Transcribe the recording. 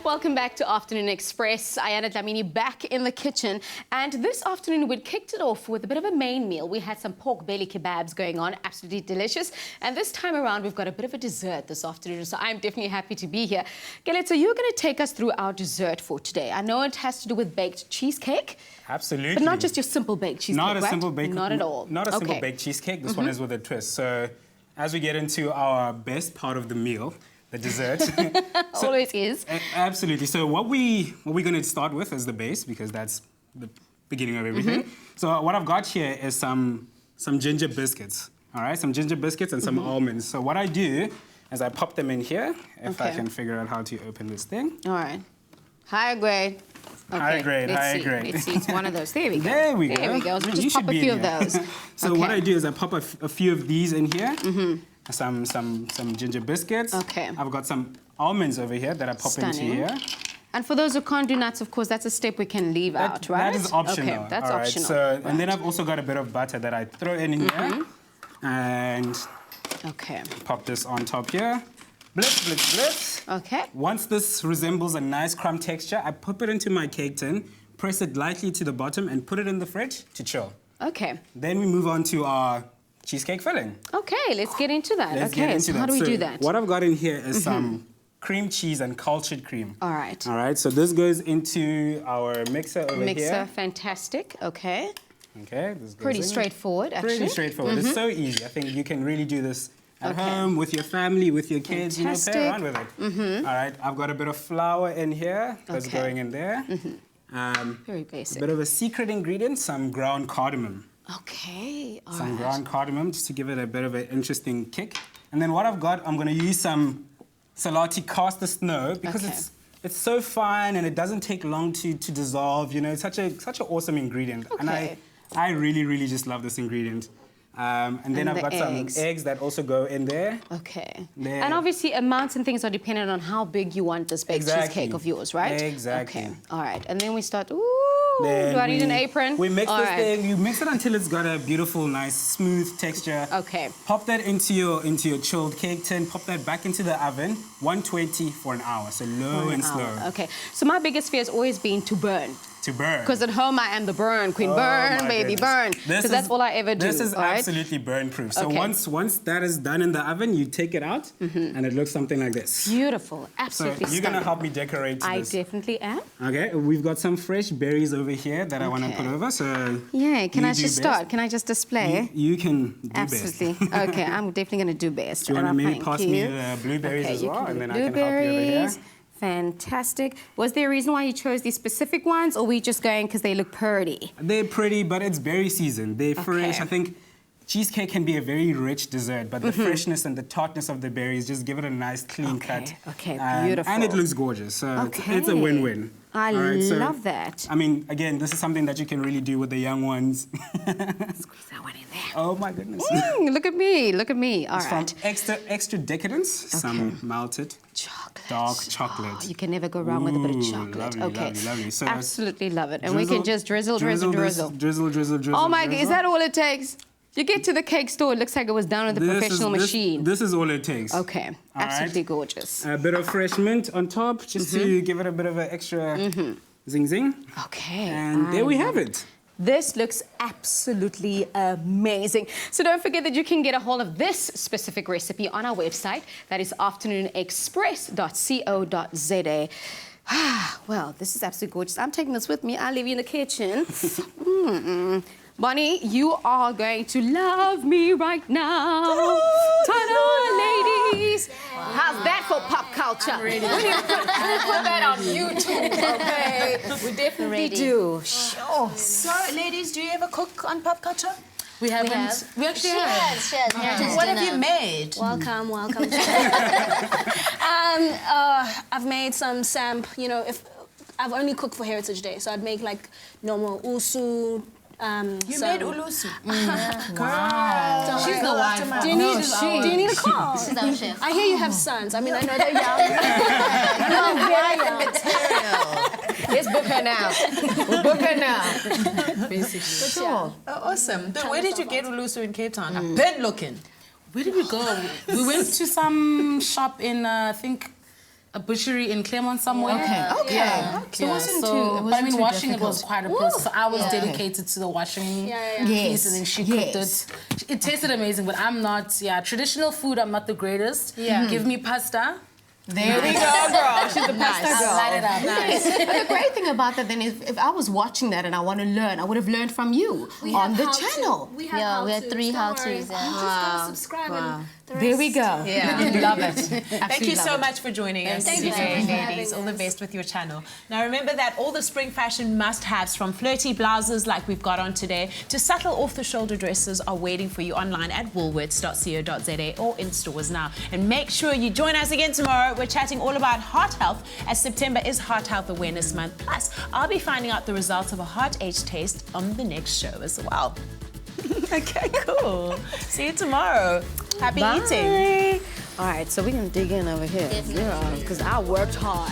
Welcome back to Afternoon Express. Ayanda Dlamini back in the kitchen. And this afternoon, we kicked it off with a bit of a main meal. We had some pork belly kebabs going on, absolutely delicious. And this time around, we've got a bit of a dessert this afternoon. So I'm definitely happy to be here. Keletso, you're going to take us through our dessert for today. I know it has to do with baked cheesecake. Absolutely. But not just your simple baked cheesecake, Not a right? simple baked. Not at all. Not a simple baked cheesecake. This one is with a twist. So as we get into our best part of the meal, the dessert. Always is. Absolutely. So what we're going to start with is the base, because that's the beginning of everything. So what I've got here is some ginger biscuits. All right, some ginger biscuits and some almonds. So what I do is I pop them in here, if I can figure out how to open this thing. All right. Higher grade. Okay, higher grade. Let's see, it's one of those. There we go. There we go. There we go. So we'll just pop a few of those. So what I do is I pop a few of these in here. Some ginger biscuits. Okay. I've got some almonds over here that I pop into here. And for those who can't do nuts, of course, that's a step we can leave out, right? That is optional. Okay, that's all right. optional. So, and then I've also got a bit of butter that I throw in here. And pop this on top here. Blitz, blitz, blitz. Okay. Once this resembles a nice crumb texture, I pop it into my cake tin, press it lightly to the bottom, and put it in the fridge to chill. Okay. Then we move on to our cheesecake filling. Okay, let's get into that. Let's get into so how do we do that? What I've got in here is some cream cheese and cultured cream. All right. All right, so this goes into our mixer over here. Mixer, fantastic. Okay. Okay, this goes Pretty in. straightforward, actually. Pretty straightforward. It's so easy. I think you can really do this at home, with your family, with your kids, fantastic. play around with it. All right, I've got a bit of flour in here that's going in there. Very basic. A bit of a secret ingredient, some ground cardamom. Okay, all Some right. ground cardamom, just to give it a bit of an interesting kick. And then what I've got, I'm going to use some salati caster snow, because it's so fine and it doesn't take long to dissolve. You know, it's such an awesome ingredient. And I really just love this ingredient. And then I've got some eggs that also go in there. Okay. There. And obviously amounts and things are dependent on how big you want this baked cheesecake of yours, right? Exactly. Okay. All right. And then we start, do I need an apron? We mix this thing. You mix it until it's got a beautiful, nice, smooth texture. Okay. Pop that into your chilled cake tin. Pop that back into the oven, 120 for an hour. So low and slow. Okay. So my biggest fear has always been to burn. To burn. Because at home I am the burn queen. Burn, baby, burn. Because that's all I ever do. This is absolutely burn proof. So once that is done in the oven, you take it out and it looks something like this. Beautiful. Absolutely So you're going to help me decorate this. I definitely am. Okay, we've got some fresh berries over here that I want to put over. So yeah, can I just start? Can I just display? You can do absolutely. best. Okay, I'm definitely going to do best. Do you want to maybe pass me the blueberries as well? And then I can help you over here. Fantastic. Was there a reason why you chose these specific ones, or were we just going because they look pretty? They're pretty, but it's berry season. They're fresh. I think cheesecake can be a very rich dessert, but the freshness and the tartness of the berries just give it a nice, clean cut. Okay, beautiful. And it looks gorgeous, so it's a win-win. I love that. I mean, again, this is something that you can really do with the young ones. Squeeze that one in there. Oh, my goodness. Look at me, look at me. All right. From extra decadence, some melted dark chocolate. Oh, you can never go wrong with a bit of chocolate. Lovely. So absolutely love it. And we can just drizzle. Drizzle. Oh my God, is that all it takes? You get to the cake store, it looks like it was done with a professional machine. This is all it takes. Okay, absolutely gorgeous. A bit of fresh mint on top, just to give it a bit of an extra zing. Okay. And there we have it. This looks absolutely amazing. So don't forget that you can get a hold of this specific recipe on our website. That is afternoonexpress.co.za. Well, this is absolutely gorgeous. I'm taking this with me. I'll leave you in the kitchen. Bonnie, you are going to love me right now. Ta-da, ladies. How's that for pop culture? I'm ready. We need to put that on YouTube, okay? We definitely do. Sure. So, ladies, do you ever cook on pop culture? We haven't. We actually have. She has. What have you made? Welcome. I've made some samp. You know, if I've only cooked for Heritage Day, so I'd make like normal usu. You made ulusu. Wow. She's the wife. Do you need a call? She's our chef. I hear you have sons. I mean, I know they're young. No, very young. Let's book her now. We'll book her now. Basically. Sure. Awesome. Where did you get ulusu in Cape Town? I've been looking. Where did we go? We went to some shop in, I think, a butchery in Claremont somewhere. Okay. Yeah. So it wasn't so, too. It but I mean, wasn't too washing it difficult. was quite a process. So I was dedicated to the washing piece, and then she cooked it. It tasted amazing, but I'm not. Yeah, traditional food, I'm not the greatest. Yeah. Give me pasta. There we go, girl. She's a pasta girl. I'll light it up. But the great thing about that then is if I was watching that and I want to learn, I would have learned from you on the channel. We had 3 how-tos. Just go subscribe and the rest. There we go. Yeah. Love it. Thank you so much for joining us Thank you so today, much for having ladies. All the us. best with your channel. Now remember that all the spring fashion must-haves, from flirty blouses like we've got on today to subtle off-the-shoulder dresses, are waiting for you online at woolworths.co.za or in stores now. And make sure you join us again tomorrow. We're chatting all about heart health, as September is Heart Health Awareness Month. Plus, I'll be finding out the results of a heart age test on the next show as well. Okay, cool. See you tomorrow. Happy eating. All right, so we're going to dig in over here. Yeah, because I worked hard.